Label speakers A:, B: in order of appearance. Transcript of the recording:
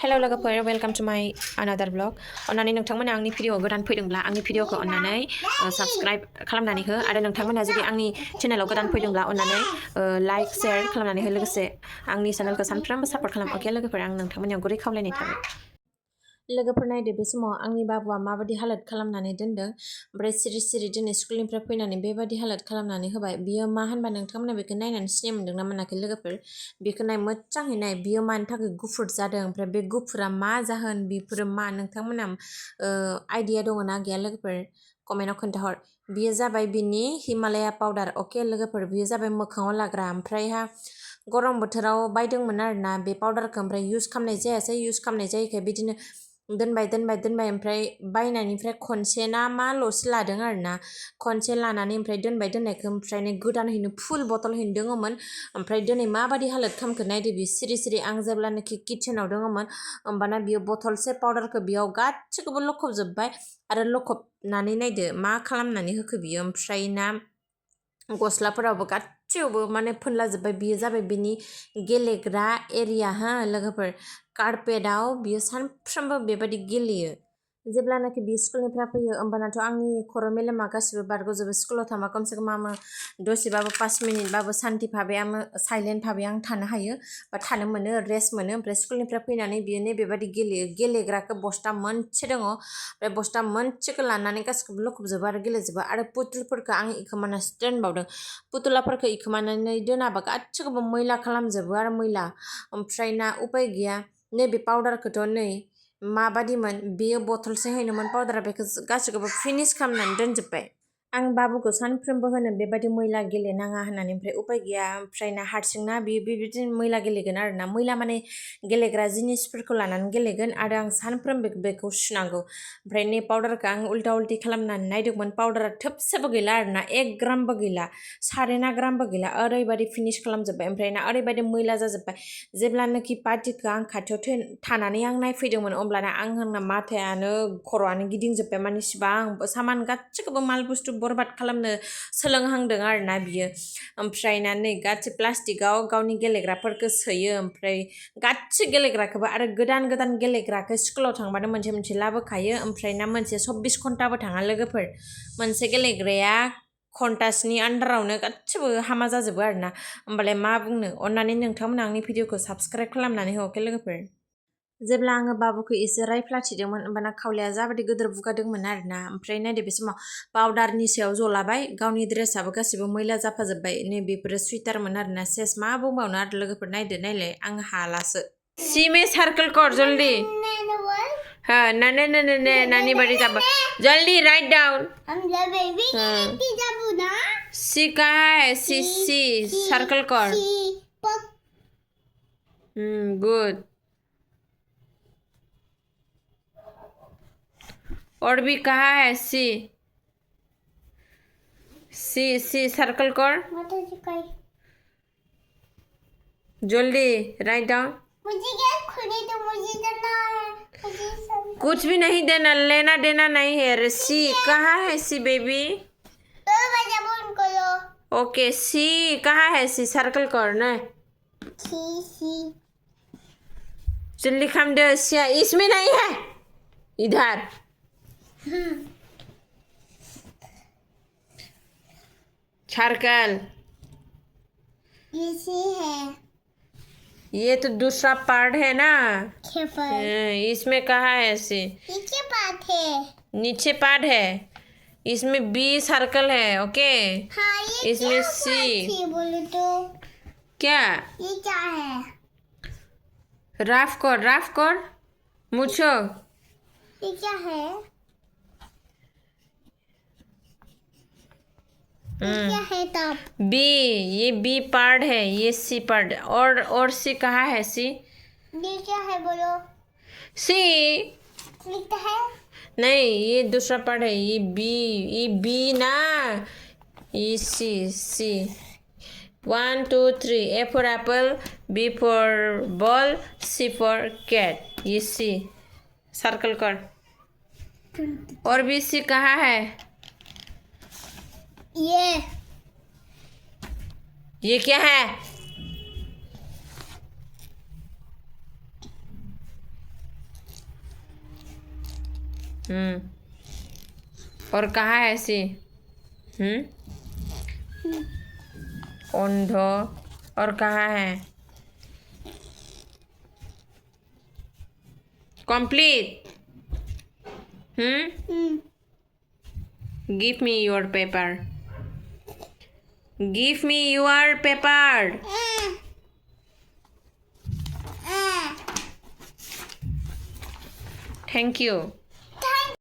A: Hello लोगोफोर welcome to माय अनादार blog अन्नानै नोंथांमोना आंनि भिडिअ गोदान फैदोंब्ला आंनि भिडिअखौ अन्नानै साबस्क्राइब खालामनानै हो आरो नोंथांमोना जुदि आंनि चेनेलाव गोदान फैदोंब्ला अन्नानै लाइक शेयार खालामनानै हो लोगोसे आंनि चेनेलखौ सानफ्रोमबो सापर्ट खालाम ओके लोगोफोर आं नोंथांमोननियाव गुरै खावलायनाय थाबाय लोगोफोर नायदो बे समाव आंनि बाबुआ माबायदि हालत खालामनानै दोनदों ओमफ्राय सिरि सिरि दिनै स्कुलनिफ्राय फैनानै बेबायदि हालत खालामनानै होबाय बियो मा होनबा नोंथांमोना बेखौ नायनानै सिनाय मोन्दों ना मोनाखै लोगोफोर बेखौ नाय मोजाङै नाय बियो मानि थाखाय गुफुर जादों ओमफ्राय बे गुफुरा मा जाहोन बेफोरो मा नोंथांमोना आइडिया दङ ना गैया लोगोफोर कमेन्टआव खोन्थाहर बियो जाबाय बिनि हिमालया पाउडार अके लोगोफोर बियो जाबाय मोखाङाव लाग्रा ओमफ्रायहा गरम बोथोराव बायदोंमोन आरोना बे पाउडारखौ ओमफ्राय इउज खालामनाय जायासै इउज खालामनाय जायैखाय बिदिनो दोनबाय ओमफ्राय बायनायनिफ्राय खनसे ना माल'सो लादों आरोना खनसे लानानै ओमफ्राय दोननायखौ ओमफ्राय गोदानहैनो फुल बथलहैनो दङमोन ओमफ्राय दिनै माबायदि हालत खालामखो नायदो बियो सिरि सिरि आं जेब्लानोखि किचेनाव दङमोन होमबाना बियो बथलसे पाउडारखौ बेयाव गासिखौबो लखबजोब्बाय आरो लखबनानै नायदो मा खालामनानै होखो बियो ओमफ्राय ना गस्लाफोरावबो गासैयावबो माने फोनलाजोब्बाय बियो जाबाय बिनि गेलेग्रा एरिया हा लोगोफोर कार्पेटआव बियो सानफ्रोमबो बेबायदि गेलेयो जेब्लानाखि बियो स्कुलनिफ्राय फैयो होमबानाथ' आंनि खर' मेलेमा गासिबो बारग'जोबो स्कुलाव थांबा खमसे खम आङो दसेबाबो 5 मिनिटबाबो सान्ति भाबै आङो साइलेन्ट भाबै आं थानो हायो बा थानो मोनो रेस्ट मोनो ओमफ्राय स्कुलनिफ्राय फैनानै बियो नै बेबायदि गेलेयो गेलेग्राखौ बस्ता मोनसे दङ ओमफ्राय बस्ता मोनसेखौ लानानै गासिखौबो लखबजोबो आरो गेलेजोबो आरो पुतुलफोरखौ आं इखोमानासो दोनबावदों पुतुलाफोरखौ इखोमानानै दोनाबा गासिखौबो मैला खालामजोबो आरो मैला ओमफ्राय ना उपाय गैया नैबे पाउडारखौथ' नै माबादिमोन बेयो बथलसे हैनोमोन पाउडारा बेखौ गासिखौबो फिनिश खालामनानै दोनजोब्बाय आं बाबुखौ सानफ्रोमबो होनो बेबायदि मैला गेलेनाङा होननानै ओमफ्राय उपाय गैया ओमफ्राय ना हारसिंना बियो बेबायदिनो मैला गेलेगोन आरोना मैला माने गेलेग्रा जिनिसफोरखौ लानानै गेलेगोन आरो आं सानफ्रोमबो बेखौ सुनांगौ ओमफ्राय नै पाउडारखौ आं उल्टा उल्टि खालामनानै नायदोंमोन पाउडारा थोबसेबो गैला आरोना 1 ग्रामबो गैला 1.5 ग्रामबो गैला ओरैबायदि फिनिश खालामजोब्बाय ओमफ्राय ना ओरैबायदि मैला जाजोब्बाय जेब्लानोखि पार्टिखौ आं खाथियाव थानानै आं नायफैदोंमोन अब्लाना आंना माथायानो खर'आनो गिदिंजोब्बाय माने इसिबां सामान गासिखौबो माल बुस्थु बरबाद खालामनो सोलोंहांदों आरोना बियो ओमफ्राय ना नै गासै प्लास्टिकआव गावनि गेलेग्राफोरखौ सोयो ओमफ्राय गासै गेलेग्राखौबो आरो गोदान गेलेग्राखौ स्कुलाव थांबानो मोनसे लाबोखायो ओमफ्राय ना मोनसे 24 घन्टाबो थाङा लोगोफोर मोनसे गेलेग्राया घन्टासनि आन्दारावनो गासिबो हामा जाजोबो आरोना होमबालाय मा बुंनो अन्नानै नोंथांमोना आंनि भिडिअखौ साबस्क्राइब खालामनानै हो अके लोगोफोर जेब्ला आङो बाबुखौ एसे रायफ्लाथिदोंमोन होमबाना खावलाया जाबायदि गोदोर बुगादोंमोन आरोना ओमफ्राय नायदो बे समाव पाउडारनि सायाव जलाबाय गावनि ड्रेसाबो गासिबो मैला जाफाजोब्बाय नै बेफोरो सुइटारमोन आरोना सेस मा बुंबावनो आरो लोगोफोर नायलाय आं हालासो सी में सर्कल कर जल्दी हाँ नानी बड़ी जाब जल्दी राइट डाउन सी कहाँ है सी सर्कल कर गुड और भी कहाँ है सी सर्कल कर जल्दी राइट डाउन कुछ भी नहीं देना लेना देना नहीं है सी कहाँ है सी बेबी ओके सी कहाँ है सी सर्कल कर ना जल्दी खाम दे सिया इसमें नहीं है इधर सर्कल है ये तो दूसरा पार्ट है ना इसमें कहाँ है सी नीचे पार्ट है इसमें बी सर्कल है ओके हाँ, इसमें सी क्या ये क्या है राफ कर मुझो ये क्या है क्या है तब बी ये बी पार्ट है ये सी पार्ट और सी कहाँ है सी ये क्या है बोलो सी लिखता है नहीं ये दूसरा पार्ट है ये बी ना ये C 1 2 3 A for apple B for ball C for cat ये सी सर्कल कर और भी सी कहाँ है ये क्या है और कहाँ है ऐसी? अंध और कहाँ है? Complete. Give me your paper. Give me your paper. Thank you.